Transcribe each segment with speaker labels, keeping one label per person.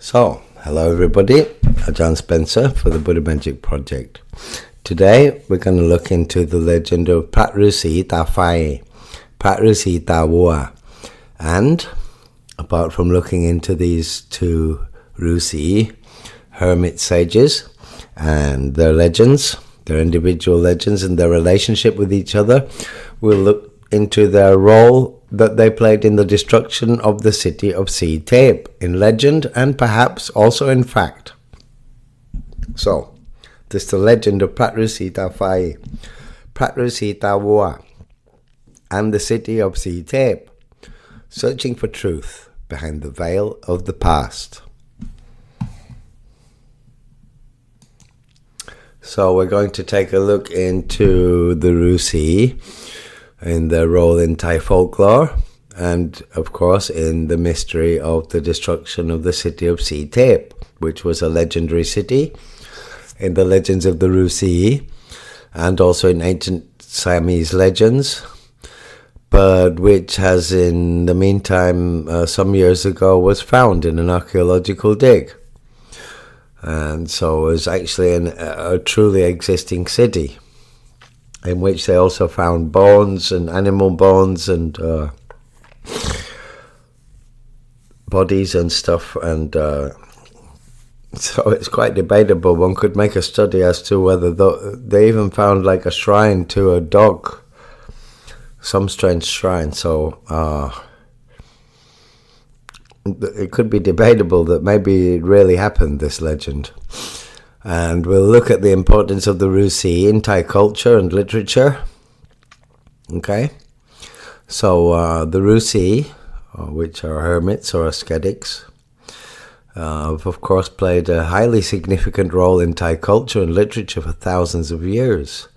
Speaker 1: So, hello everybody, Ajarn Spencer for the Buddha Magic Project. Today we're going to look into the legend of Phra Ruesi Ta Fai, Phra Ruesi Ta Wua. And apart from looking into these two Ruesi, Hermit sages, and their legends, their individual legends and their relationship with each other, we'll look into their role that they played in the destruction of the city of Si Thep, in legend and perhaps also in fact. So, this is the legend of Phra Ruesi Ta Fai, Phra Ruesi Ta Wua, and the city of Si Thep, searching for truth behind the veil of the past. So we're going to take a look into the Ruesi, in their role in Thai folklore, and of course in the mystery of the destruction of the city of Si Thep, which was a legendary city in the legends of the Ruesi, and also in ancient Siamese legends, but which has in the meantime, some years ago, was found in an archaeological dig. And so it was actually a truly existing city, in which they also found bones and animal bones and bodies and stuff, and so it's quite debatable. One could make a study as to whether they even found like a shrine to a dog, some strange shrine, so it could be debatable that maybe it really happened, this legend. And we'll look at the importance of the Ruesi in Thai culture and literature. Okay, so the Ruesi, which are hermits or ascetics, have of course played a highly significant role in Thai culture and literature for thousands of years,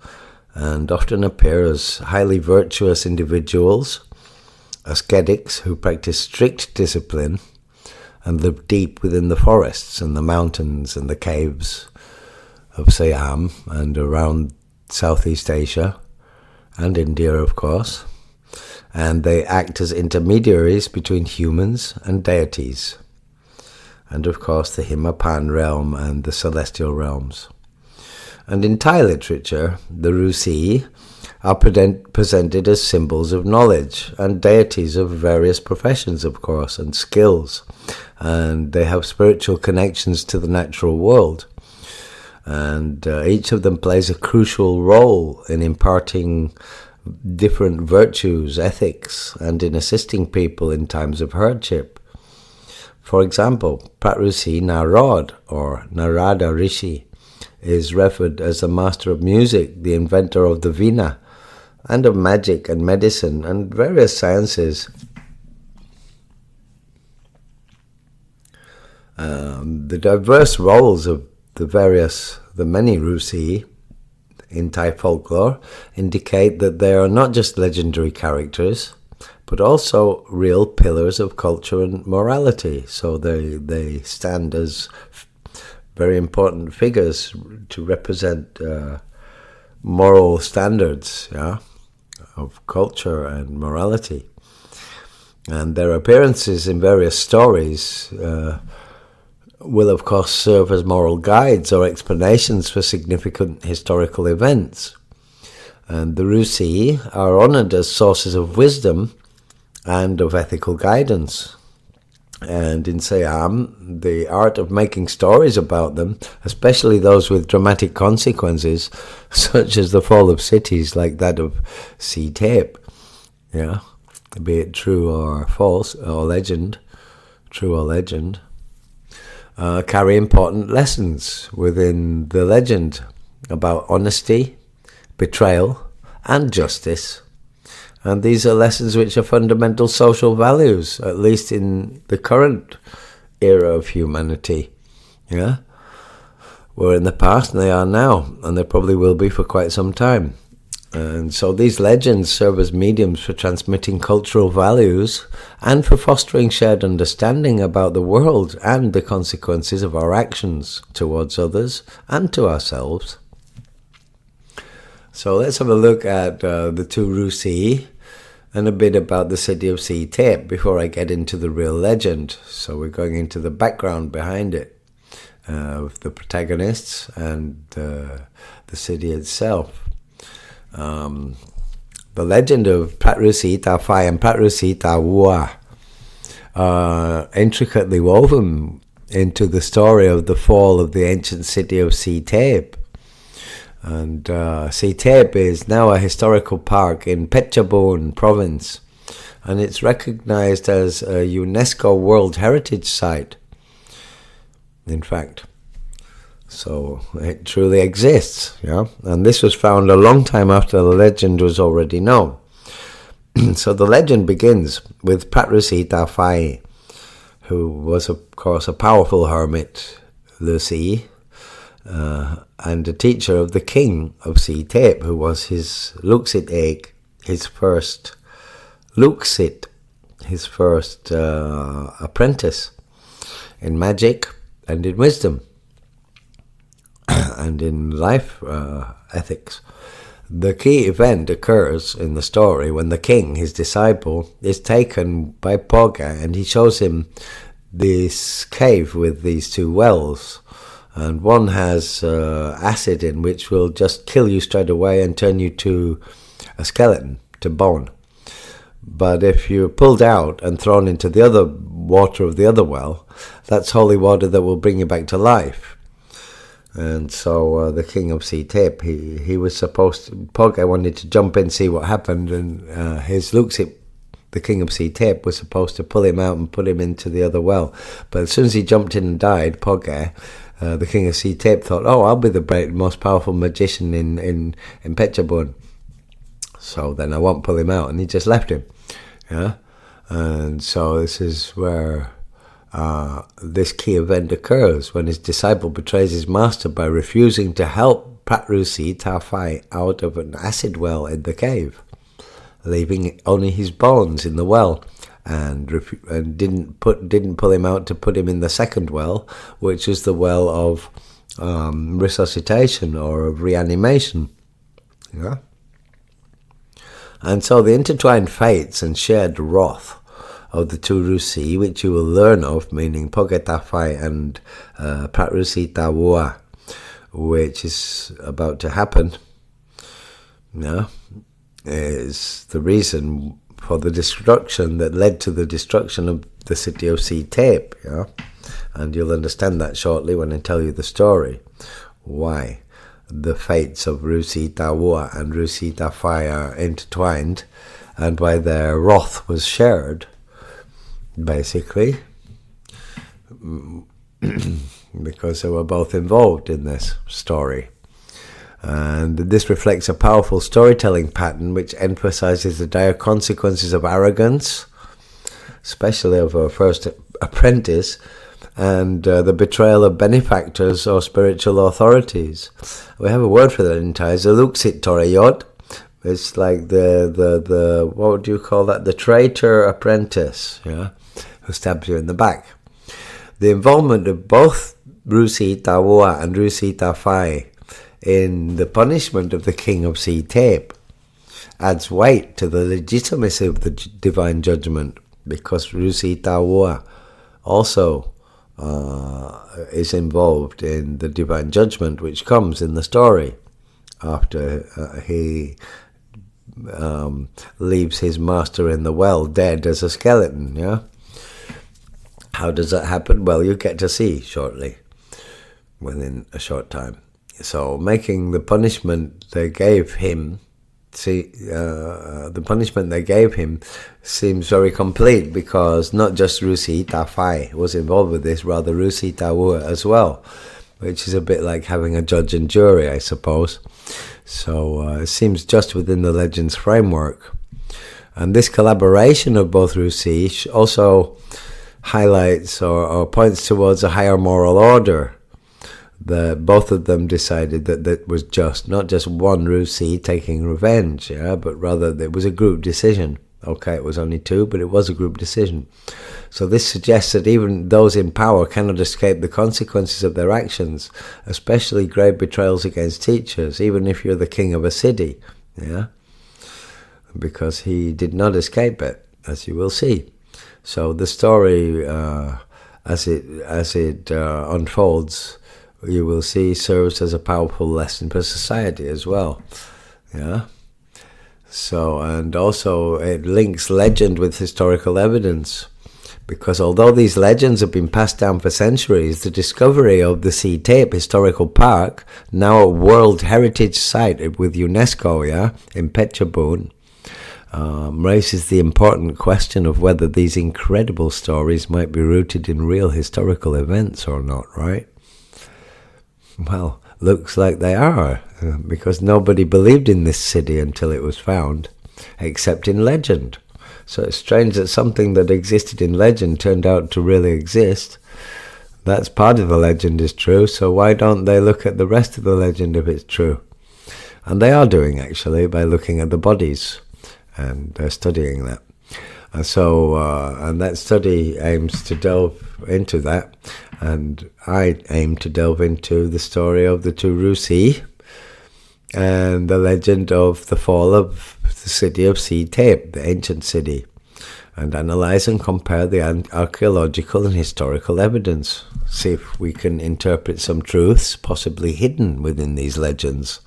Speaker 1: and often appear as highly virtuous individuals, ascetics who practice strict discipline and live deep within the forests and the mountains and the caves of Siam and around Southeast Asia and India, of course, and they act as intermediaries between humans and deities, and of course the Himapan realm and the celestial realms. And in Thai literature, the Ruesi are presented as symbols of knowledge and deities of various professions, of course, and skills, and they have spiritual connections to the natural world. And each of them plays a crucial role in imparting different virtues, ethics, and in assisting people in times of hardship. For example, Phra Ruesi Narrated, or Narada Rishi, is revered as the master of music, the inventor of the Veena, and of magic and medicine and various sciences. The diverse roles of the many Ruesi in Thai folklore indicate that they are not just legendary characters, but also real pillars of culture and morality. So they stand as very important figures to represent moral standards, of culture and morality. And their appearances in various stories will of course serve as moral guides or explanations for significant historical events. And the Ruesi are honoured as sources of wisdom and of ethical guidance. And in Siam, the art of making stories about them, especially those with dramatic consequences, such as the fall of cities like that of Si Thep, be it true or false, or legend, true or legend, carry important lessons within the legend about honesty, betrayal, and justice. And these are lessons which are fundamental social values, at least in the current era of humanity. Were in the past and they are now, and they probably will be for quite some time. And so these legends serve as mediums for transmitting cultural values and for fostering shared understanding about the world and the consequences of our actions towards others and to ourselves. So let's have a look at the two Ruesi and a bit about the city of Si Thep before I get into the real legend. So we're going into the background behind it, with the protagonists and the city itself. The legend of Phra Ruesi Ta Fai and Phra Ruesi Ta Wua are intricately woven into the story of the fall of the ancient city of Si Thep. And Si Thep is now a historical park in Phetchabun province, and it's recognized as a UNESCO World Heritage Site, in fact. So it truly exists, yeah. And this was found a long time after the legend was already known. So the legend begins with Phra Ruesi Ta Fai, who was, of course, a powerful hermit, Ruesi, and a teacher of the king of Si Thep, who was his Luxit, his first apprentice in magic and in wisdom and in life ethics. The key event occurs in the story when the king, his disciple, is taken by Phra, and he shows him this cave with these two wells. And one has acid in, which will just kill you straight away and turn you to a skeleton, to bone. But if you're pulled out and thrown into the other water of the other well, that's holy water that will bring you back to life. And so the king of Si Thep, he was supposed to, Phra wanted to jump in, see what happened, and his Luxit, the king of Si Thep, was supposed to pull him out and put him into the other well. But as soon as he jumped in and died, Phra, the king of Si Thep, thought, oh, I'll be the most powerful magician in Phetchabun, so then I won't pull him out, and he just left him. Yeah, and so this is where this key event occurs, when his disciple betrays his master by refusing to help Phra Ruesi Ta Fai out of an acid well in the cave, leaving only his bones in the well, and didn't pull him out to put him in the second well, which is the well of resuscitation or of reanimation. Yeah. And so the intertwined fates and shared wrath of the two Ruesi, which you will learn of, meaning Phra Ta Fai and Phra Ruesi Ta Wua, which is about to happen, yeah, is the reason for the destruction that led to the destruction of the city of Si Thep, yeah? And you'll understand that shortly when I tell you the story, why the fates of Ruesi Ta Wua and Ruesi Ta Fai are intertwined, and why their wrath was shared, basically, because they were both involved in this story. And this reflects a powerful storytelling pattern which emphasizes the dire consequences of arrogance, especially of a first apprentice, and the betrayal of benefactors or spiritual authorities. We have a word for that in Thai, it's a Luxit Torayot. It's like the what would you call that? The traitor apprentice, yeah, who stabs you in the back. The involvement of both Ruesi Ta Wua and Ruesi Ta Fai in the punishment of the king of Si Thep adds weight to the legitimacy of the divine judgment, because Ruesi Ta Wua also is involved in the divine judgment which comes in the story after he leaves his master in the well dead as a skeleton. Yeah, how does that happen? Well, you get to see shortly, within a short time. So making the punishment they gave him, the punishment they gave him seems very complete, because not just Ruesi Ta Fai was involved with this, rather Ruesi Ta Wua as well, which is a bit like having a judge and jury, I suppose. So it seems just within the legend's framework. And this collaboration of both Ruesi also highlights or points towards a higher moral order, that both of them decided that was just, not just one Ruesi taking revenge, yeah, but rather it was a group decision. Okay, it was only two, but it was a group decision. So this suggests that even those in power cannot escape the consequences of their actions, especially grave betrayals against teachers, even if you're the king of a city, yeah. because he did not escape it, as you will see. So the story, as it unfolds, you will see, serves as a powerful lesson for society as well. Yeah. So, and also it links legend with historical evidence, because although these legends have been passed down for centuries, the discovery of the Si Thep Historical Park, now a World Heritage Site with UNESCO, in Phetchabun, raises the important question of whether these incredible stories might be rooted in real historical events or not, right? Well, looks like they are, because nobody believed in this city until it was found, except in legend. So it's strange that something that existed in legend turned out to really exist. That's part of the legend is true, so why don't they look at the rest of the legend if it's true? And they are doing, actually, by looking at the bodies, and they're studying that. And so, and that study aims to delve into that, and I aim to delve into the story of the two Ruesi and the legend of the fall of the city of Si Thep, the ancient city, and analyze and compare the archaeological and historical evidence. See if we can interpret some truths possibly hidden within these legends,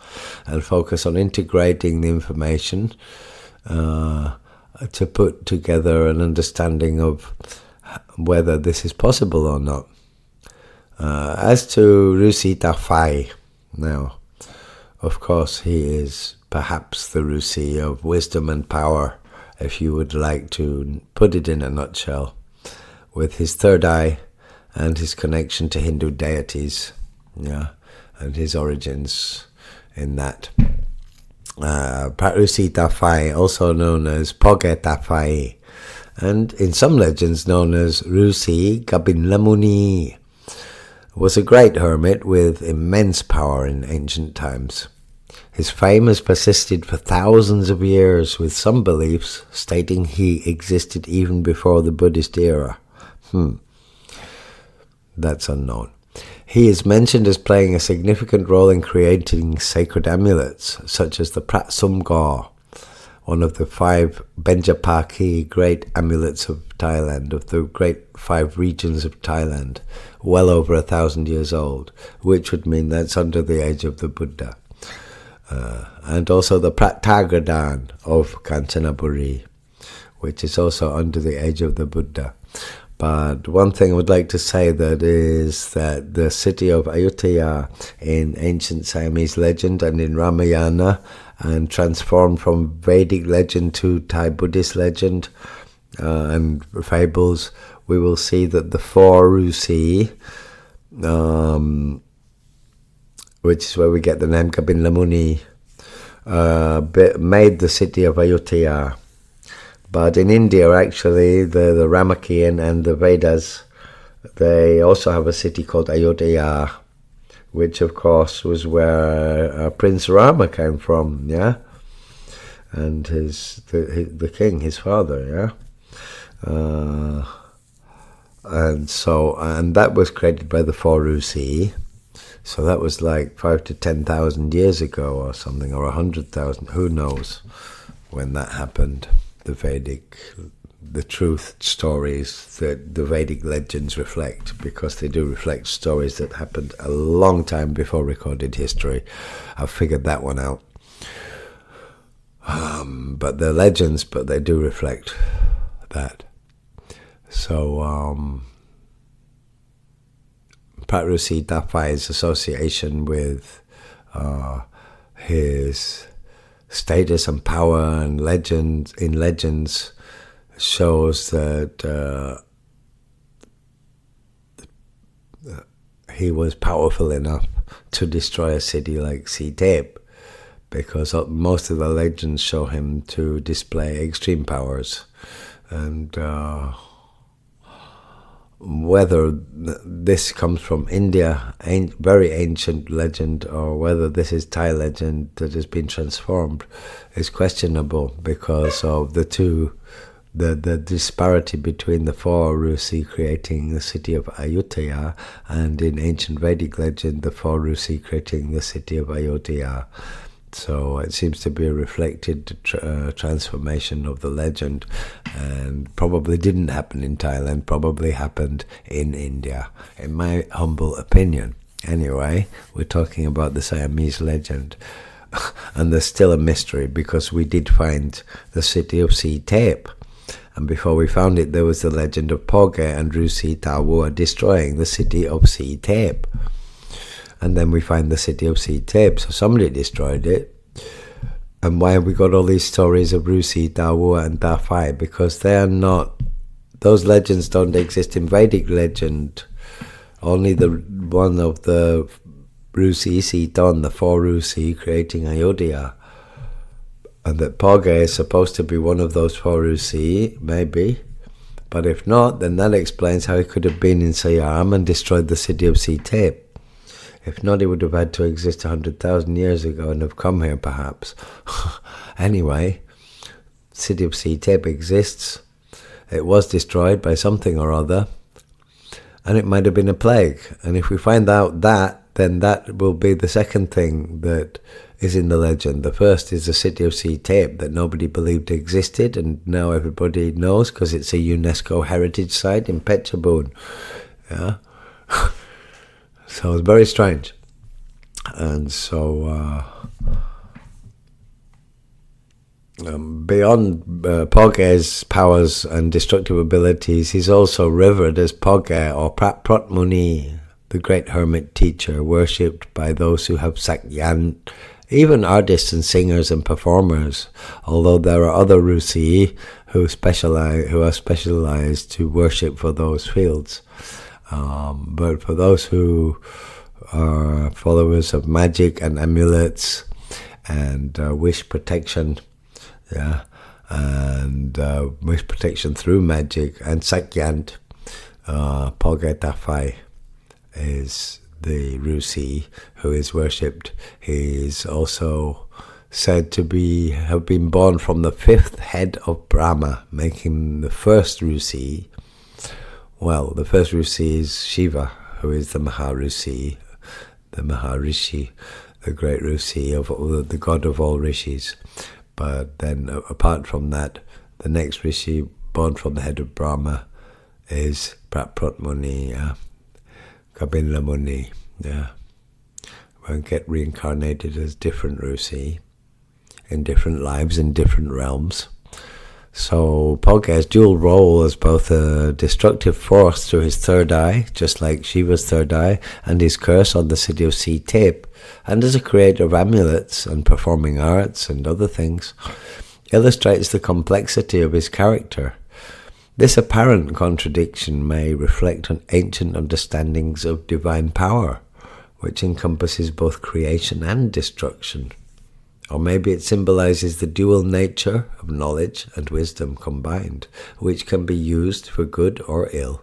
Speaker 1: and focus on integrating the information to put together an understanding of whether this is possible or not. As to Ruesi Ta Fai, now, of course, he is perhaps the Ruesi of wisdom and power, if you would like to put it in a nutshell, with his third eye and his connection to Hindu deities, and his origins in that. Phra Ruesi Ta Fai, also known as Phra Ta Fai, and in some legends known as Ruesi Lamuni, was a great hermit with immense power in ancient times. His fame has persisted for thousands of years, with some beliefs stating he existed even before the Buddhist era. That's unknown. He is mentioned as playing a significant role in creating sacred amulets, such as the Prat Sumgor, one of the 5 Benjapaki great amulets of Thailand, of the great 5 regions of Thailand, well over 1,000 years old, which would mean that's under the age of the Buddha. And also the Prat Tagadan of Kanchanaburi, which is also under the age of the Buddha. But one thing I would like to say that is that the city of Ayutthaya in ancient Siamese legend and in Ramayana, and transformed from Vedic legend to Thai Buddhist legend and fables, we will see that the 4 Ruesi, which is where we get the name Kabin Lamuni, made the city of Ayutthaya. But in India, actually, the Ramakian and the Vedas, they also have a city called Ayodhya, which, of course, was where Prince Rama came from, and the king, his father, and that was created by the 4 Ruesi. So that was like 5,000 to 10,000 years ago or something, or 100,000, who knows when that happened. The truth stories that the Vedic legends reflect, because they do reflect stories that happened a long time before recorded history. I've figured that one out. But they're legends, but they do reflect that. So, Phra Ruesi Ta Fai's association with his status and power and legends shows that he was powerful enough to destroy a city like Si Thep, because most of the legends show him to display extreme powers. And whether this comes from India, very ancient legend, or whether this is Thai legend that has been transformed, is questionable, because of the disparity between the 4 Ruesi creating the city of Ayutthaya, and in ancient Vedic legend, the 4 Ruesi creating the city of Ayodhya. So it seems to be a reflected transformation of the legend, and probably didn't happen in Thailand, probably happened in India, in my humble opinion. Anyway, we're talking about the Siamese legend, and there's still a mystery, because we did find the city of Si Thep, and before we found it, there was the legend of Poge and Ruesi Ta Wua destroying the city of Si Thep. And then we find the city of Si Thep, so somebody destroyed it. And why have we got all these stories of Ruesi Ta Wua and Ta Fai? Because they are not, those legends don't exist in Vedic legend. Only the one of the Ruesi Si Thep, the 4 Ruesi creating Ayodhya. And that Poge is supposed to be one of those 4 Ruesi, maybe. But if not, then that explains how he could have been in Siam and destroyed the city of Si Thep. If not, he would have had to exist 100,000 years ago and have come here, perhaps. Anyway, the city of Si Thep exists. It was destroyed by something or other, and it might have been a plague. And if we find out that, then that will be the second thing that is in the legend. The first is the city of Si Thep that nobody believed existed, and now everybody knows because it's a UNESCO Heritage Site in Phetchabun. Yeah. So it's very strange. And so beyond Poge's powers and destructive abilities, he's also revered as Poge or Phra Muni, the great hermit teacher, worshipped by those who have Sakyan, even artists and singers and performers, although there are other Ruesi who are specialized to worship for those fields. But for those who are followers of magic and amulets and wish protection, yeah, and wish protection through magic and Sakyant, Poge Ta Fai is the Ruesi who is worshipped. He is also said to have been born from the 5th head of Brahma, making the first Ruesi. Well, the first Ruesi is Shiva, who is the Maharishi, the Maharishi, the great Ruesi, of the god of all rishis. But then, apart from that, the next Rishi born from the head of Brahma is Phra Muni, Kapila Muni. Yeah, won't get reincarnated as different Ruesi in different lives in different realms. So Poge's dual role as both a destructive force through his third eye, just like Shiva's third eye, and his curse on the city of Si Thep, and as a creator of amulets and performing arts and other things, illustrates the complexity of his character. This apparent contradiction may reflect on ancient understandings of divine power, which encompasses both creation and destruction. Or maybe it symbolizes the dual nature of knowledge and wisdom combined, which can be used for good or ill,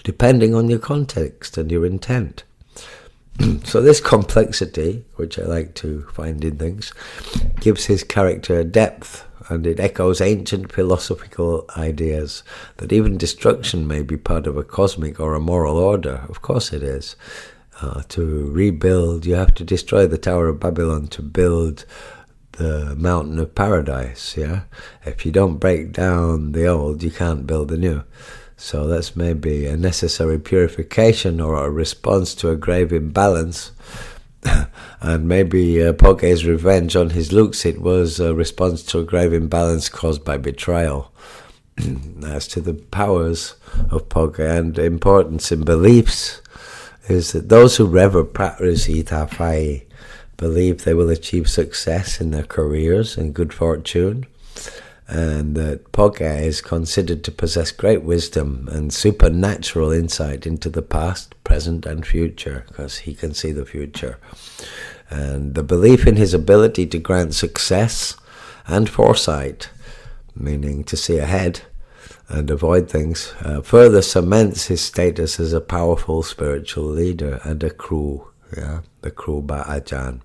Speaker 1: depending on your context and your intent. So this complexity, which I like to find in things, gives his character depth, and it echoes ancient philosophical ideas that even destruction may be part of a cosmic or a moral order. Of course it is. To rebuild, you have to destroy the Tower of Babylon to build the Mountain of Paradise, yeah? If you don't break down the old, you can't build the new. So that's maybe a necessary purification or a response to a grave imbalance. And maybe Poge's revenge on his Luxit was a response to a grave imbalance caused by betrayal. As to the powers of Poge and importance in beliefs, is that those who rever Phra Ruesi Ta Fai believe they will achieve success in their careers and good fortune, and that Poge is considered to possess great wisdom and supernatural insight into the past, present and future, because he can see the future. And the belief in his ability to grant success and foresight, meaning to see ahead and avoid things, further cements his status as a powerful spiritual leader and a crew, the crew by Ajarn.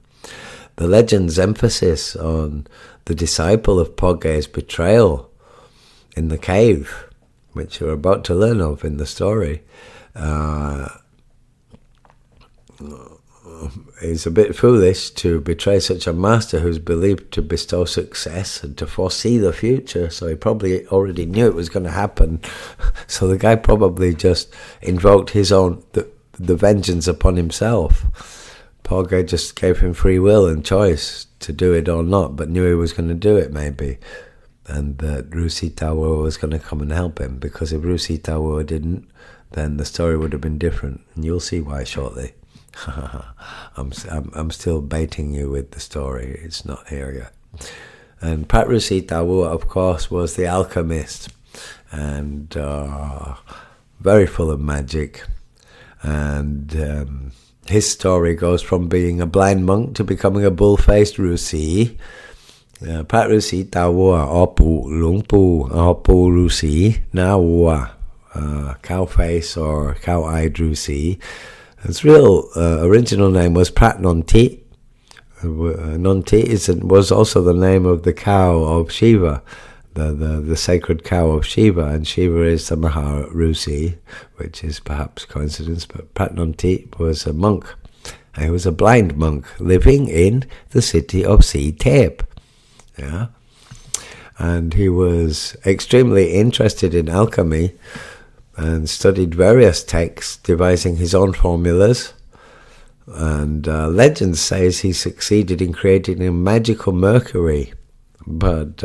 Speaker 1: The legend's emphasis on the disciple of Poge's betrayal in the cave, which we're about to learn of in the story, it's a bit foolish to betray such a master who's believed to bestow success and to foresee the future. So he probably already knew it was going to happen. So the guy probably just invoked his own the vengeance upon himself. Poor guy just gave him free will and choice to do it or not, but knew he was going to do it maybe, and that Ruesi Ta Wua was going to come and help him. Because if Ruesi Ta Wua didn't, then the story would have been different, and you'll see why shortly. I'm still baiting you with the story. It's not here yet. And Phra Ruesi Ta Wua, of course, was the alchemist, and very full of magic. And his story goes from being a blind monk to becoming a bull-faced Ruesi. Phra Ruesi Ta Wua, or Pu Lung Pu, or Pu Ruesi Na Wua, cow face or cow-eyed Ruesi. His real original name was Phra Non Thi. Non Thi was also the name of the cow of Shiva, the sacred cow of Shiva, and Shiva is the Maha Ruesi, which is perhaps coincidence, but Phra Non Thi was a monk. He was a blind monk living in the city of Si Thep. Yeah, and he was extremely interested in alchemy and studied various texts, devising his own formulas. And legend says he succeeded in creating a magical mercury, but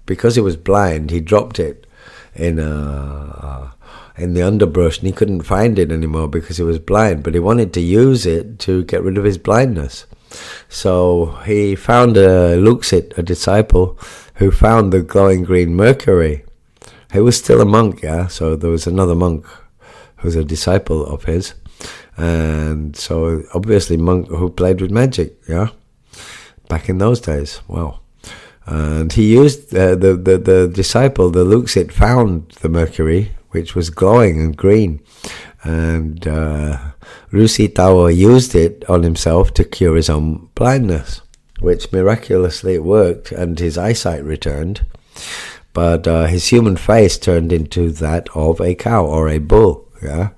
Speaker 1: because he was blind, he dropped it in the underbrush, and he couldn't find it anymore because he was blind. But he wanted to use it to get rid of his blindness. So he found a Luxit, a disciple, who found the glowing green mercury. He was still a monk, yeah, so there was another monk who was a disciple of his. And so obviously monk who played with magic, yeah, back in those days. Wow. And he used the disciple, the Luxit, found the mercury, which was glowing and green. And Ruesi Ta Wua used it on himself to cure his own blindness, which miraculously it worked, and his eyesight returned. But his human face turned into that of a cow or a bull, yeah,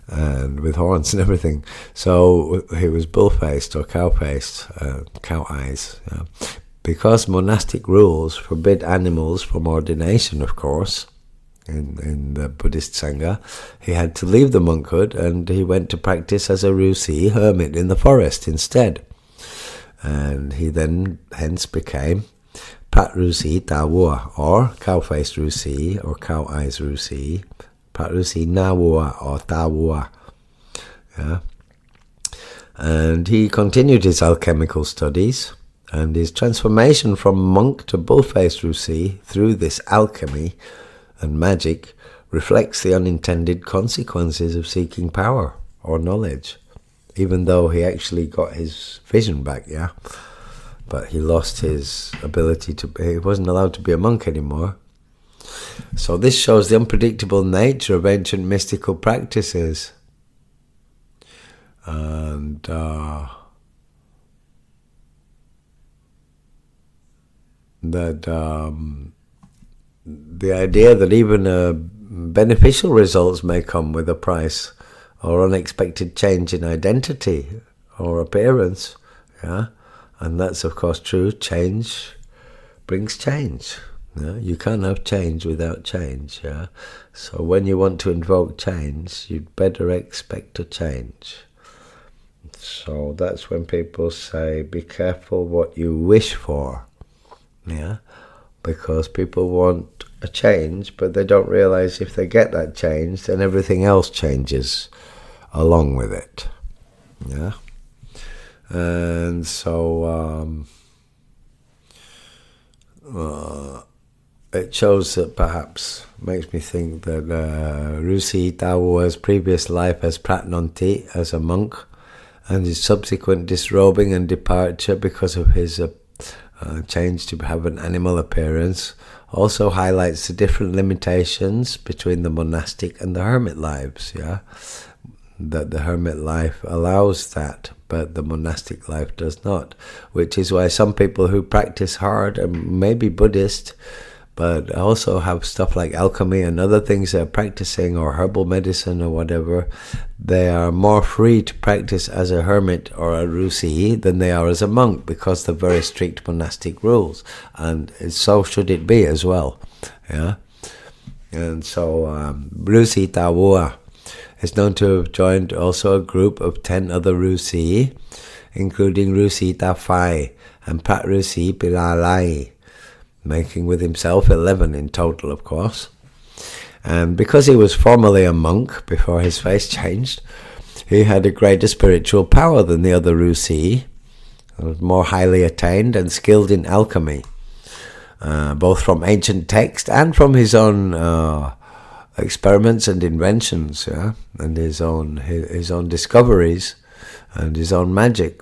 Speaker 1: and with horns and everything. So he was bull-faced or cow-faced, cow eyes, yeah. Because monastic rules forbid animals from ordination, of course, in the Buddhist Sangha, he had to leave the monkhood, and he went to practice as a Ruesi hermit in the forest instead. And he then hence became Phra Ruesi Ta Wua, or cow-faced Ruesi, or cow-eyes Ruesi, Phra Ruesi Na Wua, or Ta Wua. Yeah. And he continued his alchemical studies, and his transformation from monk to bull-faced Ruesi through this alchemy and magic reflects the unintended consequences of seeking power or knowledge, even though he actually got his vision back, yeah. But he lost his ability he wasn't allowed to be a monk anymore. So this shows the unpredictable nature of ancient mystical practices. And the idea that even beneficial results may come with a price, or unexpected change in identity or appearance, yeah. And that's of course true. Change brings change. Yeah? You can't have change without change. Yeah. So when you want to invoke change, you'd better expect a change. So that's when people say, be careful what you wish for. Yeah. Because people want a change, but they don't realize if they get that change, then everything else changes along with it. Yeah. And so it shows that perhaps, makes me think that Ruesi Ta Wua's previous life as Phra Non Thi, as a monk, and his subsequent disrobing and departure because of his change to have an animal appearance, also highlights the different limitations between the monastic and the hermit lives, yeah? That the hermit life allows that, but the monastic life does not, which is why some people who practice hard and may be Buddhist but also have stuff like alchemy and other things they're practicing, or herbal medicine or whatever. They are more free to practice as a hermit or a Ruesi than they are as a monk, because of very strict monastic rules, and so should it be as well. Yeah, and so Ruesi Ta Wua is known to have joined also a group of 10 other Ruesi, including Ruesi Ta Fai and Phra Ruesi Ta, making with himself 11 in total, of course. And because he was formerly a monk before his face changed, he had a greater spiritual power than the other Ruesi, was more highly attained and skilled in alchemy, both from ancient text and from his own experiments and inventions, yeah, and his own discoveries and his own magic.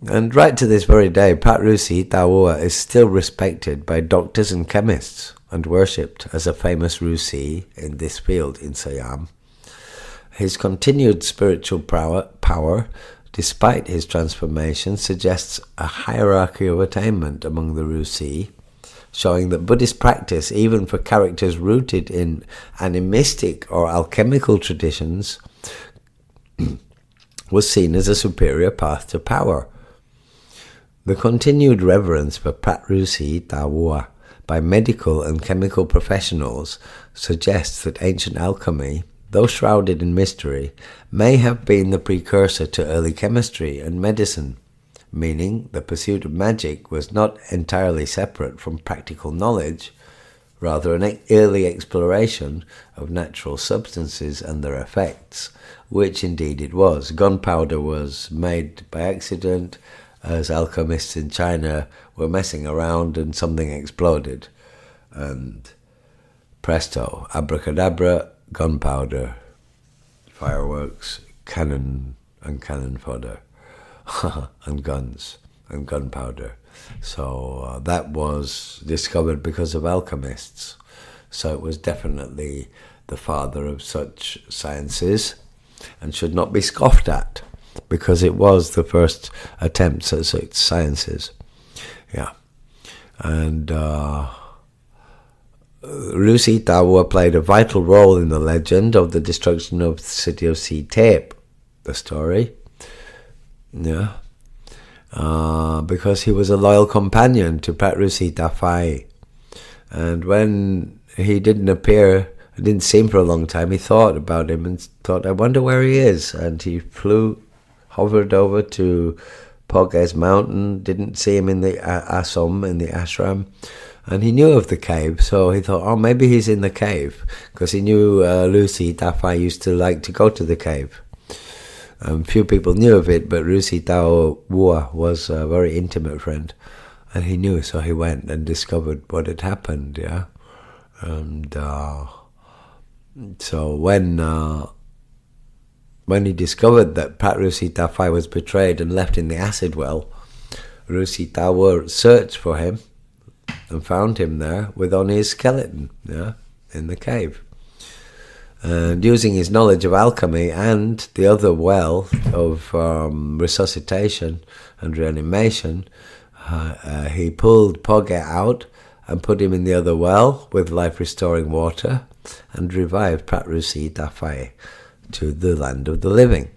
Speaker 1: And right to this very day, Phra Ruesi Ta Wua is still respected by doctors and chemists and worshipped as a famous Ruesi in this field in Siam. His continued spiritual power, despite his transformation, suggests a hierarchy of attainment among the Ruesi, showing that Buddhist practice, even for characters rooted in animistic or alchemical traditions, was seen as a superior path to power. The continued reverence for Phra Ruesi Ta Wua by medical and chemical professionals suggests that ancient alchemy, though shrouded in mystery, may have been the precursor to early chemistry and medicine, meaning the pursuit of magic was not entirely separate from practical knowledge, rather an early exploration of natural substances and their effects, which indeed it was. Gunpowder was made by accident, as alchemists in China were messing around and something exploded. And presto, abracadabra, gunpowder, fireworks, cannon and cannon fodder, and guns and gunpowder. So that was discovered because of alchemists. So it was definitely the father of such sciences and should not be scoffed at, because it was the first attempts at such sciences. Yeah. And Ruesi Ta Wua played a vital role in the legend of the destruction of the city of Si Thep, the story. Yeah. Because he was a loyal companion to Phra Ruesi Ta Fai. And when he didn't appear, it didn't seem for a long time, he thought about him and thought, I wonder where he is. And he hovered over to Poge's mountain, didn't see him in the ashram, and he knew of the cave, so he thought, oh, maybe he's in the cave, because he knew Ruesi Ta Fai used to like to go to the cave. Few people knew of it, but Ruesi Ta Wua was a very intimate friend, and he knew, so he went and discovered what had happened, yeah. And so when he discovered that Phra Ruesi Ta Fai was betrayed and left in the acid well, Ruesi Ta Wua searched for him and found him there with only his skeleton, yeah, in the cave. And using his knowledge of alchemy and the other well of resuscitation and reanimation, he pulled Poge out and put him in the other well with life-restoring water and revived Phra Ruesi Ta Fai to the land of the living.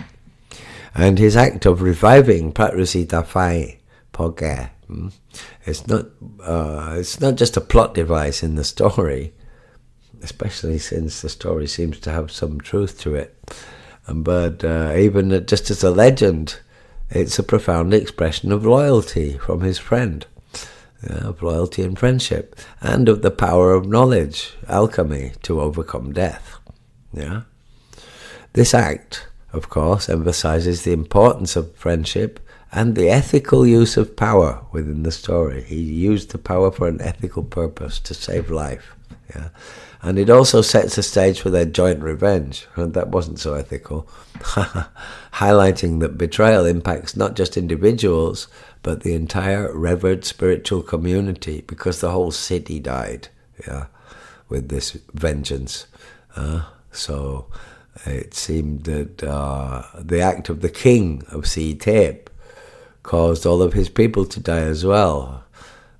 Speaker 1: And his act of reviving Phra Ruesi Ta Fai, Poge, it's not just a plot device in the story, especially since the story seems to have some truth to it. But even just as a legend, it's a profound expression of loyalty from his friend, of loyalty and friendship, and of the power of knowledge, alchemy, to overcome death. Yeah. This act, of course, emphasizes the importance of friendship and the ethical use of power within the story. He used the power for an ethical purpose, to save life. Yeah. And it also sets the stage for their joint revenge, and that wasn't so ethical, highlighting that betrayal impacts not just individuals, but the entire revered spiritual community, because the whole city died, yeah, with this vengeance. So it seemed that the act of the king of Si Thep caused all of his people to die as well,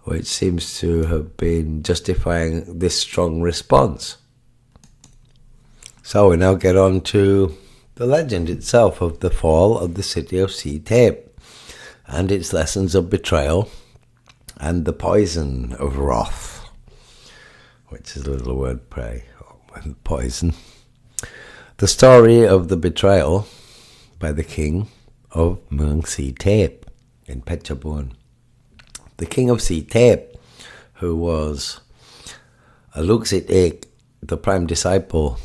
Speaker 1: which seems to have been justifying this strong response. So we now get on to the legend itself of the fall of the city of Si Thep and its lessons of betrayal and the poison of wrath, which is a little wordplay with poison. The story of the betrayal by the king of Muang Si Thep in Phetchabun. The king of Si Thep, who was a Luxit, the prime disciple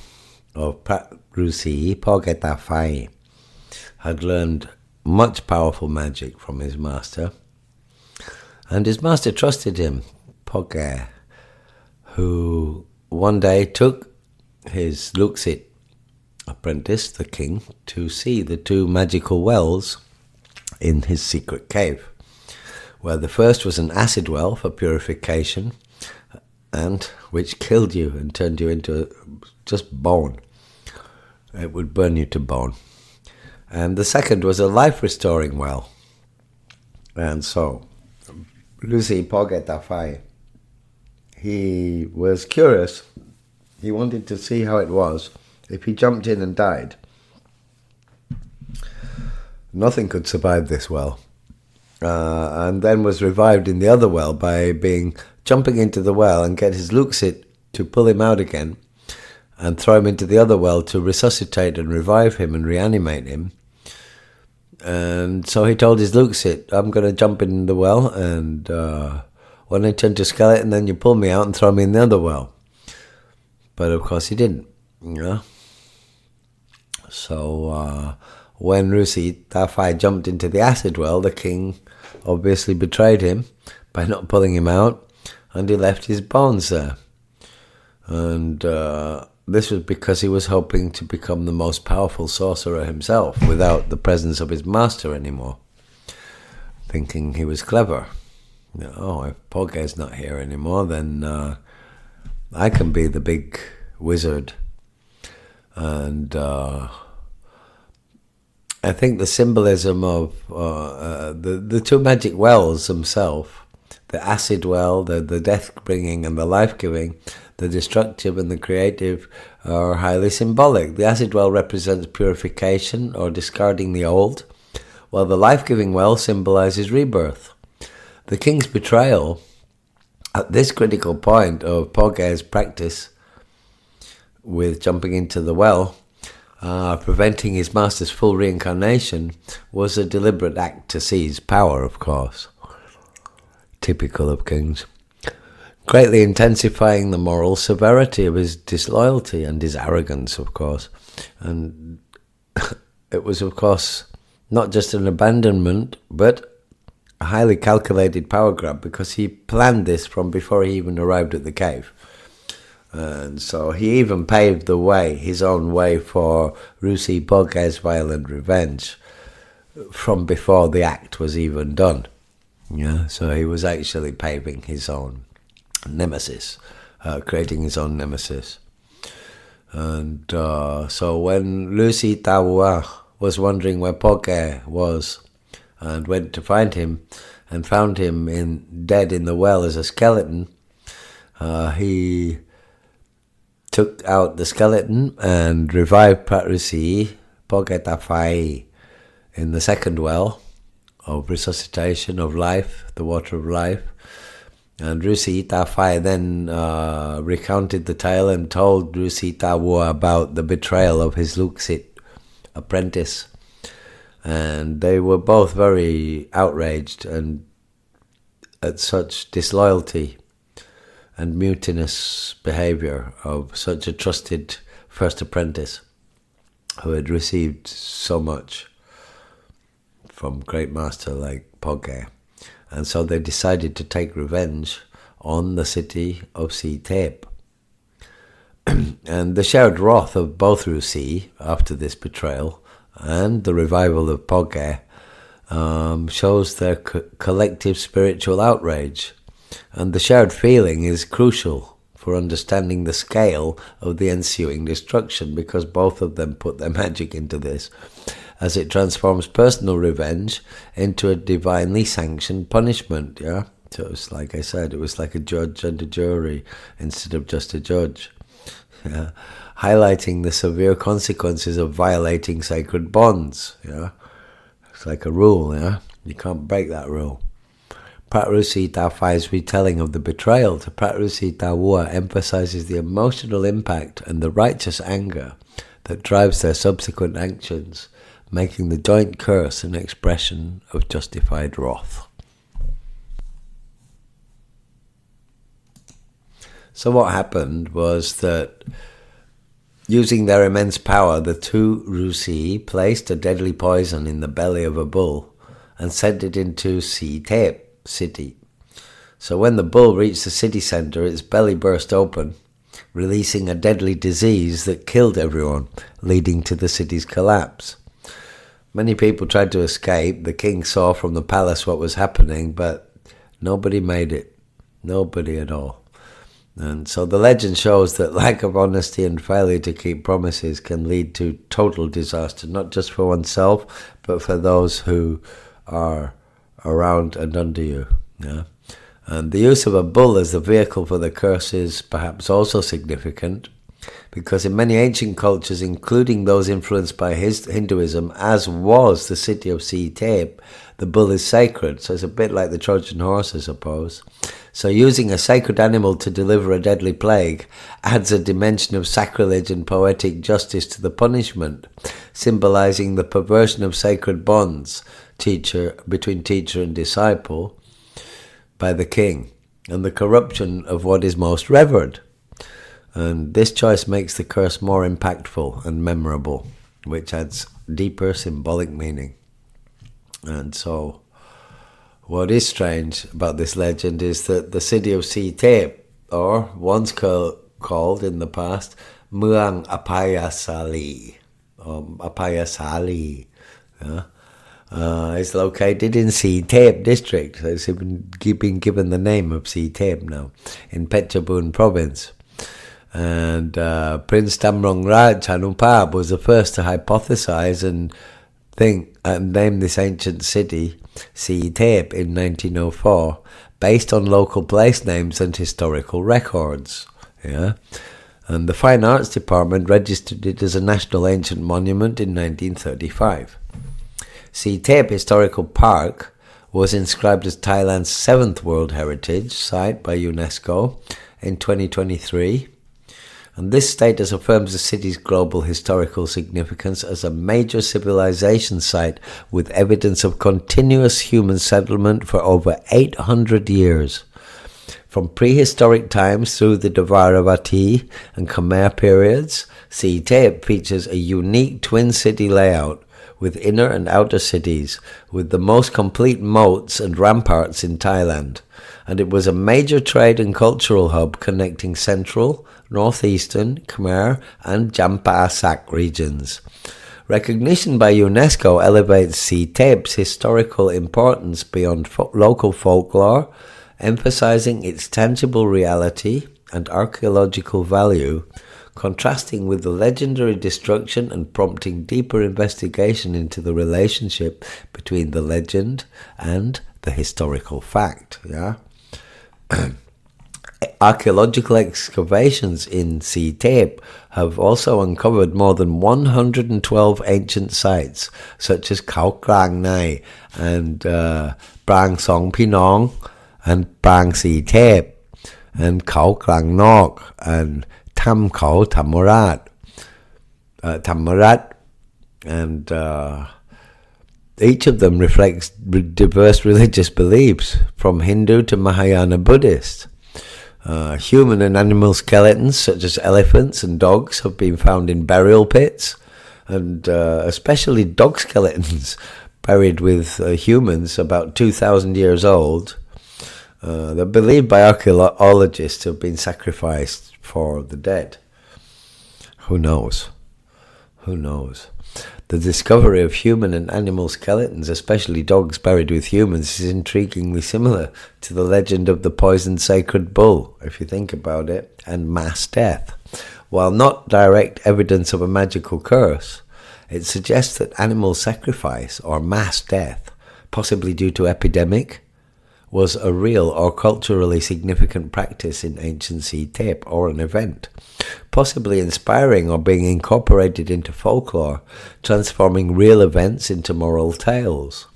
Speaker 1: of Phra Ruesi Ta Fai, had learned much powerful magic from his master, and his master trusted him, Phra, who one day took his Luxit apprentice, the king, to see the two magical wells in his secret cave, where the first was an acid well for purification, and which killed you and turned you into just bone. It would burn you to bone. And the second was a life-restoring well. And so, Ruesi Ta Fai, he was curious. He wanted to see how it was if he jumped in and died. Nothing could survive this well. And then was revived in the other well by jumping into the well and get his Luxit to pull him out again and throw him into the other well to resuscitate and revive him and reanimate him. And so he told his Luxit, I'm going to jump in the well, and when I turn to skeleton, then you pull me out and throw me in the other well. But of course he didn't. Yeah. So when Ruesi Ta Fai jumped into the acid well, the king obviously betrayed him by not pulling him out, and he left his bones there. And this was because he was hoping to become the most powerful sorcerer himself without the presence of his master anymore, thinking he was clever. If Phra's not here anymore, then I can be the big wizard. And I think the symbolism of the two magic wells themselves, the acid well, the death-bringing and the life-giving, the destructive and the creative, are highly symbolic. The acid well represents purification or discarding the old, while the life-giving well symbolizes rebirth. The king's betrayal, at this critical point of Phra's practice with jumping into the well, preventing his master's full reincarnation, was a deliberate act to seize power, of course. Typical of kings. Greatly intensifying the moral severity of his disloyalty and his arrogance, of course. And it was, of course, not just an abandonment, but a highly calculated power grab, because he planned this from before he even arrived at the cave. And so he even paved the way, his own way, for Ruesi Phra's violent revenge from before the act was even done. Yeah, so he was actually paving his own nemesis, creating his own nemesis. And so when Ruesi Ta Wua was wondering where Phra was and went to find him and found him dead in the well as a skeleton, he took out the skeleton and revived Phra Ruesi Ta Fai in the second well of resuscitation of life, the water of life. And Ruesi Ta Fai then recounted the tale and told Ruesi Ta Wua about the betrayal of his Luxit apprentice. And they were both very outraged and at such disloyalty and mutinous behavior of such a trusted first apprentice who had received so much from great master like Phra. And so they decided to take revenge on the city of Si Thep. And the shared wrath of both Ruesi after this betrayal and the revival of Phra shows their collective spiritual outrage. And the shared feeling is crucial for understanding the scale of the ensuing destruction, because both of them put their magic into this, as it transforms personal revenge into a divinely sanctioned punishment, So it was, like I said, it was like a judge and a jury instead of just a judge. Yeah. Highlighting the severe consequences of violating sacred bonds. Yeah. It's like a rule, yeah. You can't break that rule. Phra Ruesi Ta Fai's retelling of the betrayal to Phra Ruesi Ta Wua emphasizes the emotional impact and the righteous anger that drives their subsequent actions, making the joint curse an expression of justified wrath. So what happened was that, using their immense power, the two Ruesi placed a deadly poison in the belly of a bull and sent it into Si Thep city. So when the bull reached the city centre, its belly burst open, releasing a deadly disease that killed everyone, leading to the city's collapse. Many people tried to escape. The king saw from the palace what was happening, but nobody made it. Nobody at all. And so the legend shows that lack of honesty and failure to keep promises can lead to total disaster, not just for oneself, but for those who are around and under you. Yeah? And the use of a bull as the vehicle for the curse is perhaps also significant, because in many ancient cultures, including those influenced by Hinduism, as was the city of Si Thep, the bull is sacred. So it's a bit like the Trojan horse, I suppose. So using a sacred animal to deliver a deadly plague adds a dimension of sacrilege and poetic justice to the punishment, symbolizing the perversion of sacred bonds between teacher and disciple by the king, and the corruption of what is most revered. And this choice makes the curse more impactful and memorable, which adds deeper symbolic meaning. And so what is strange about this legend is that the city of Si Thep, or once called in the past Muang Apayasali, or Apayasali, is located in Si Thep district. So it's been given the name of Si Thep now, in Phetchabun province. And Prince Damrongraj Chanupap was the first to hypothesize and name this ancient city Si Thep in 1904, based on local place names and historical records. Yeah, and the Fine Arts Department registered it as a National Ancient Monument in 1935. Si Thep Historical Park was inscribed as Thailand's 7th World Heritage Site by UNESCO in 2023. And this status affirms the city's global historical significance as a major civilization site with evidence of continuous human settlement for over 800 years. From prehistoric times through the Dvaravati and Khmer periods, Si Thep features a unique twin city layout with inner and outer cities, with the most complete moats and ramparts in Thailand. And it was a major trade and cultural hub connecting central, northeastern, Khmer and Champasak regions. Recognition by UNESCO elevates Si Thep's historical importance beyond local folklore, emphasizing its tangible reality and archaeological value, contrasting with the legendary destruction and prompting deeper investigation into the relationship between the legend and the historical fact. Yeah. Archaeological excavations in Si Thep have also uncovered more than 112 ancient sites, such as Khao Krang Nai and Prang Song Pinong and Prang Si Thep and Khao Krang Nok and Tham Khao Thamarat, and each of them reflects diverse religious beliefs, from Hindu to Mahayana Buddhist. Human and animal skeletons, such as elephants and dogs, have been found in burial pits, and especially dog skeletons buried with humans about 2,000 years old. They're believed by archaeologists to have been sacrificed for the dead. Who knows? Who knows? The discovery of human and animal skeletons, especially dogs buried with humans, is intriguingly similar to the legend of the poisoned sacred bull, if you think about it, and mass death. While not direct evidence of a magical curse, it suggests that animal sacrifice or mass death, possibly due to epidemic, was a real or culturally significant practice in ancient Si Thep, or an event, possibly inspiring or being incorporated into folklore, transforming real events into moral tales.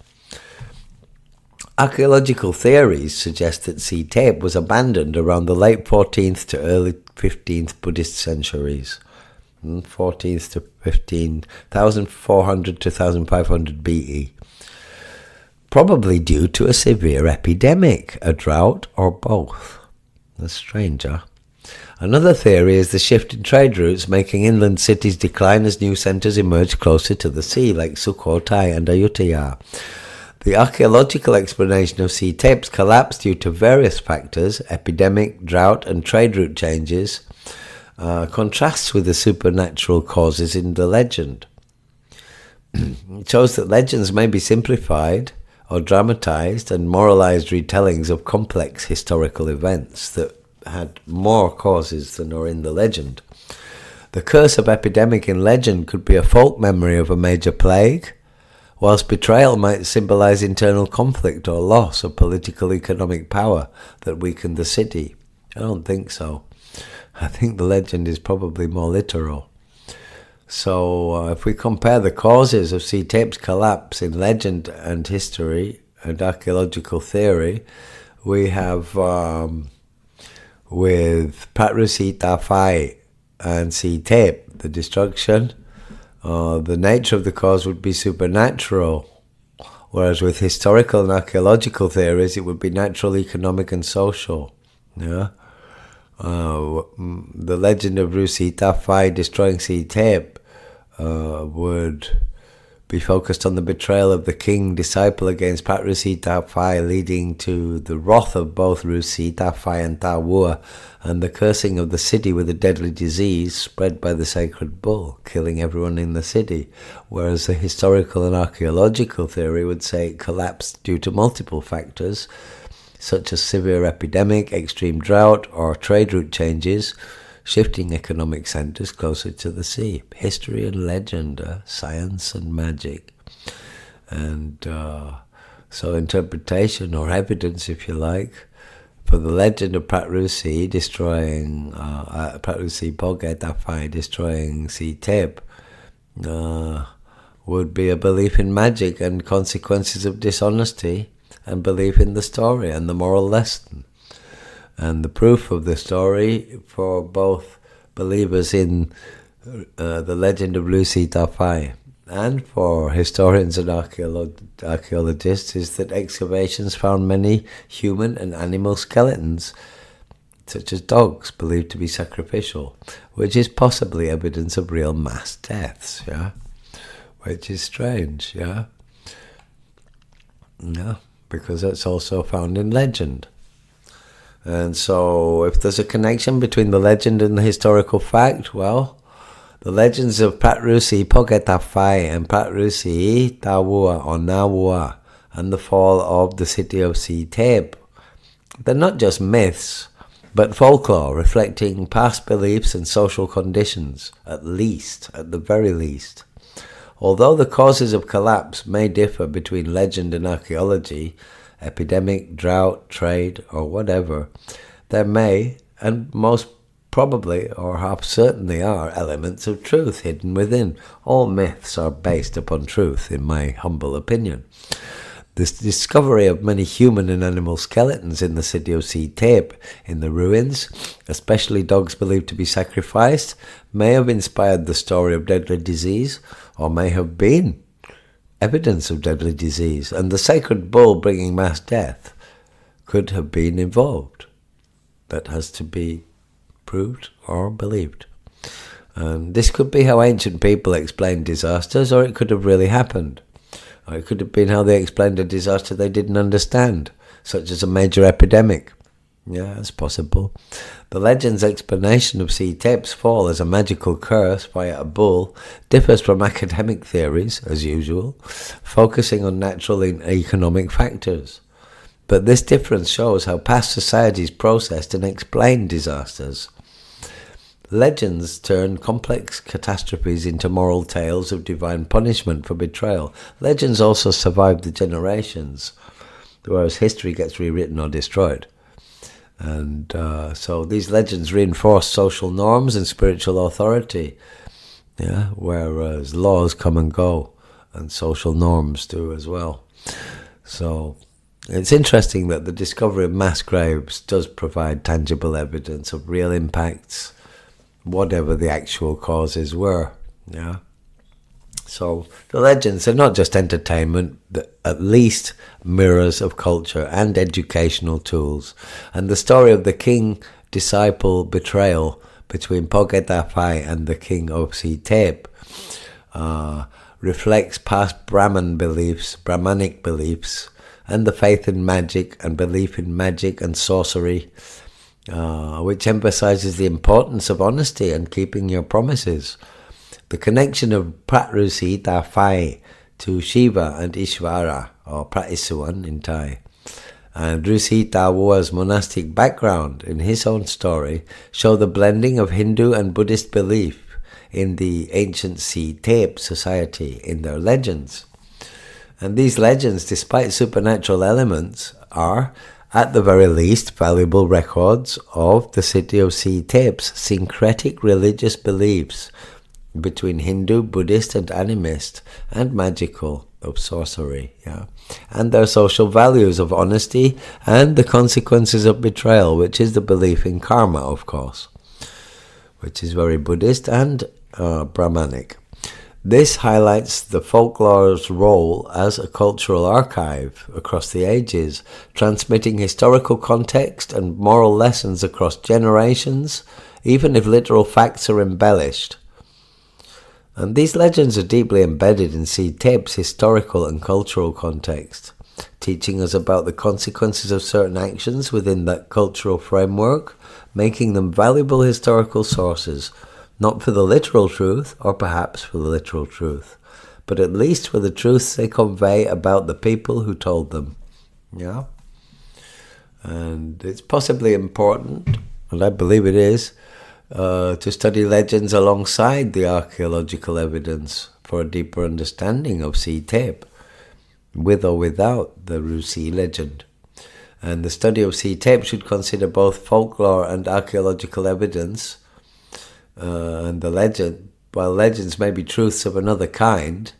Speaker 1: Archaeological theories suggest that Si Thep was abandoned around the late 14th to early 15th Buddhist centuries, 14th to 15, 1400 to 1500 BE, probably due to a severe epidemic, a drought, or both. That's strange, huh? Another theory is the shift in trade routes, making inland cities decline as new centres emerge closer to the sea, like Sukhothai and Ayutthaya. The archaeological explanation of Si Thep's collapse due to various factors, epidemic, drought, and trade route changes, contrasts with the supernatural causes in the legend. It shows that legends may be simplified or dramatized and moralized retellings of complex historical events that had more causes than are in the legend. The curse of epidemic in legend could be a folk memory of a major plague, whilst betrayal might symbolize internal conflict or loss of political economic power that weakened the city. I don't think so. I think the legend is probably more literal. So if we compare the causes of Si Thep's collapse in legend and history and archaeological theory, we have with Phra Ruesi Ta Fai and Si Thep, the destruction, the nature of the cause would be supernatural, whereas with historical and archaeological theories it would be natural, economic and social. Yeah. The legend of Ruesi Ta Fai destroying Si Thep would be focused on the betrayal of the king disciple against Phra Ruesi Ta Fai, leading to the wrath of both Ruesi Ta Fai and Ta Wua, and the cursing of the city with a deadly disease spread by the sacred bull, killing everyone in the city, whereas the historical and archaeological theory would say it collapsed due to multiple factors, such as severe epidemic, extreme drought, or trade route changes, shifting economic centres closer to the sea. History and legend, science and magic. And so interpretation, or evidence if you like, for the legend of Phra Ruesi destroying, Phra Ruesi Poge Ta Fai destroying Si Thep, would be a belief in magic and consequences of dishonesty, and belief in the story and the moral lesson. And the proof of the story for both believers in the legend of Ruesi Ta Fai and for historians and archaeologists is that excavations found many human and animal skeletons, such as dogs believed to be sacrificial, which is possibly evidence of real mass deaths, yeah? Which is strange, yeah? Yeah, because that's also found in legend. And so if there's a connection between the legend and the historical fact, well, the legends of Phra Ruesi Poge Ta Fai and Phra Ruesi Ta Wua or Na Wua and the fall of the city of Si Thep, they're not just myths, but folklore reflecting past beliefs and social conditions, at the very least. Although the causes of collapse may differ between legend and archaeology, epidemic, drought, trade, or whatever, there may, and most probably or half certainly are, elements of truth hidden within. All myths are based upon truth, in my humble opinion. This discovery of many human and animal skeletons in the city of Si Thep, in the ruins, especially dogs believed to be sacrificed, may have inspired the story of deadly disease, or may have been evidence of deadly disease, and the sacred bull bringing mass death could have been involved. That has to be proved or believed. This could be how ancient people explained disasters, or it could have really happened. Or it could have been how they explained a disaster they didn't understand, such as a major epidemic. Yeah, that's possible. The legend's explanation of Si Thep's fall as a magical curse via a bull differs from academic theories, as usual, focusing on natural and economic factors. But this difference shows how past societies processed and explained disasters. Legends turn complex catastrophes into moral tales of divine punishment for betrayal. Legends also survived the generations. whereas history gets rewritten or destroyed. And so these legends reinforce social norms and spiritual authority, whereas laws come and go, and social norms do as well. So it's interesting that the discovery of mass graves does provide tangible evidence of real impacts, whatever the actual causes were. So the legends are not just entertainment, but at least mirrors of culture and educational tools. And the story of the king-disciple betrayal between Phra Ta Fai and the king of Si Thep reflects past Brahmanic beliefs, and the faith in magic and belief in magic and sorcery, which emphasizes the importance of honesty and keeping your promises. The connection of Phra Ruesi Ta Fai to Shiva and Ishvara, or Phra Isuan in Thai, and Ruesi Ta Wua's monastic background in his own story show the blending of Hindu and Buddhist belief in the ancient Si Thep society in their legends. And these legends, despite supernatural elements, are, at the very least, valuable records of the city of Si Thep's syncretic religious beliefs between Hindu, Buddhist and animist, and magical, of sorcery, and their social values of honesty and the consequences of betrayal, which is the belief in karma, of course, which is very Buddhist and Brahmanic. This highlights the folklore's role as a cultural archive across the ages, transmitting historical context and moral lessons across generations, even if literal facts are embellished. And these legends are deeply embedded in Si Thep's historical and cultural context, teaching us about the consequences of certain actions within that cultural framework, making them valuable historical sources, not for the literal truth, or perhaps for the literal truth, but at least for the truths they convey about the people who told them. And it's possibly important, and I believe it is, to study legends alongside the archaeological evidence for a deeper understanding of Si Thep, with or without the Ruesi legend. And the study of Si Thep should consider both folklore and archaeological evidence, and the legend, while legends may be truths of another kind,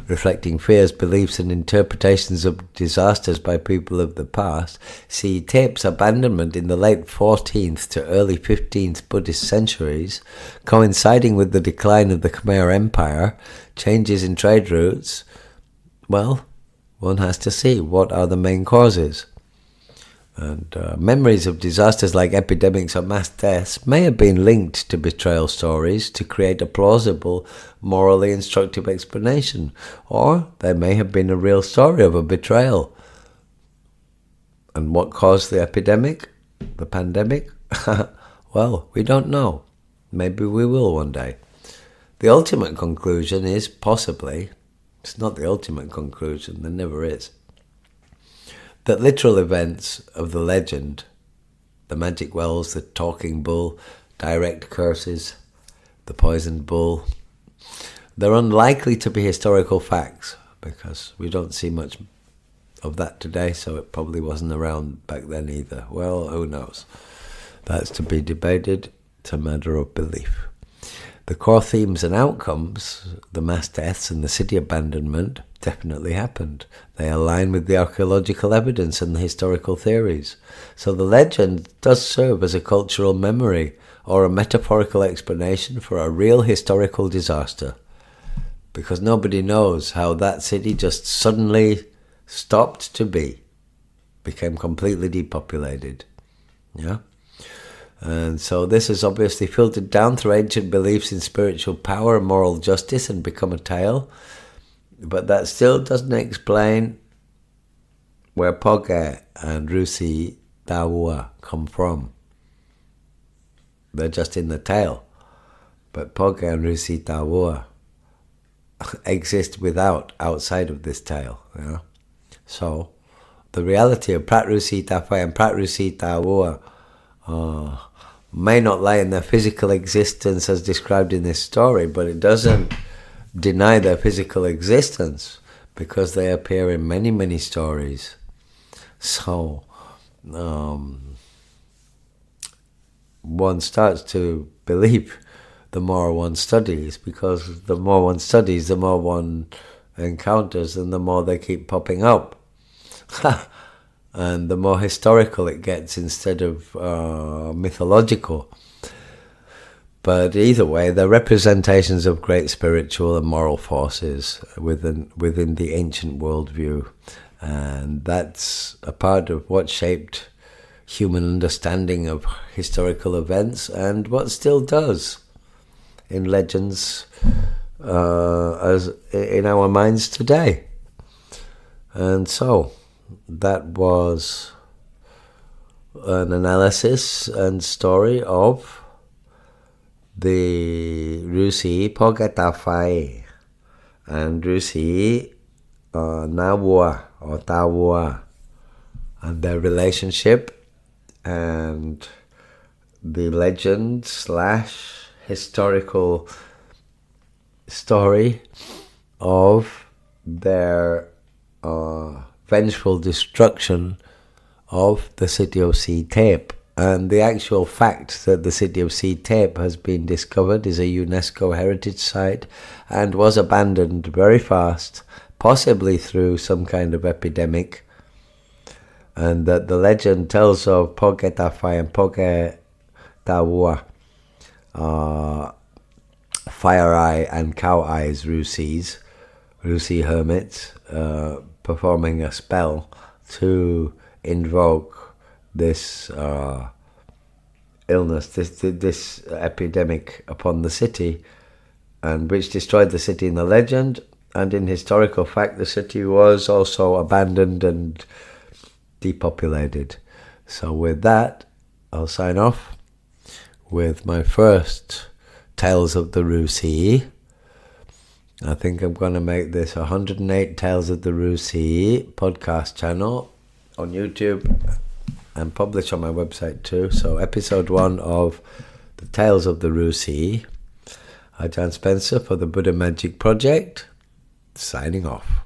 Speaker 1: reflecting fears, beliefs and interpretations of disasters by people of the past, Si Thep's abandonment in the late 14th to early 15th Buddhist centuries, coinciding with the decline of the Khmer Empire, changes in trade routes, well, one has to see what are the main causes. And memories of disasters like epidemics or mass deaths may have been linked to betrayal stories to create a plausible, morally instructive explanation, or there may have been a real story of a betrayal. And what caused the epidemic, the pandemic? Well, we don't know. Maybe we will one day. The ultimate conclusion is possibly, it's not the ultimate conclusion, there never is, that literal events of the legend, the magic wells, the talking bull, direct curses, the poisoned bull, they're unlikely to be historical facts because we don't see much of that today, so it probably wasn't around back then either. Well, who knows? That's to be debated. It's a matter of belief. The core themes and outcomes, the mass deaths and the city abandonment, definitely happened. They align with the archaeological evidence and the historical theories. So the legend does serve as a cultural memory or a metaphorical explanation for a real historical disaster, because nobody knows how that city just suddenly stopped to be, became completely depopulated. And so this has obviously filtered down through ancient beliefs in spiritual power and moral justice and become a tale. But that still doesn't explain where Phra and Ruesi Ta Wua come from. They're just in the tale. But Phra and Ruesi Ta Wua exist outside of this tale. So the reality of Phra Ruesi Ta Fai and Phra Ruesi Ta Wua may not lie in their physical existence as described in this story, but it doesn't deny their physical existence because they appear in many, many stories. So one starts to believe the more one studies, because the more one studies, the more one encounters, and the more they keep popping up. And the more historical it gets instead of mythological. But either way, they're representations of great spiritual and moral forces within the ancient worldview. And that's a part of what shaped human understanding of historical events, and what still does in legends as in our minds today. And so that was an analysis and story of the Ruesi Ta Fai and Ruesi Ta Wua or Ta Wua, and their relationship, and the legend / historical story of their vengeful destruction of the city of Si Thep. And the actual fact that the city of Si Thep has been discovered is a UNESCO Heritage Site and was abandoned very fast, possibly through some kind of epidemic, and that the legend tells of Phra Ta Fai and Phra Ta Wua, fire eye and cow eyes Ruesi hermits, performing a spell to invoke this illness, this epidemic upon the city, and which destroyed the city in the legend. And in historical fact, the city was also abandoned and depopulated. So with that, I'll sign off with my first Tales of the Ruesi. I think I'm going to make this 108 Tales of the Ruesi podcast channel on YouTube and publish on my website too. So episode 1 of the Tales of the Ruesi. Ajarn Spencer for the Buddha Magic Project, signing off.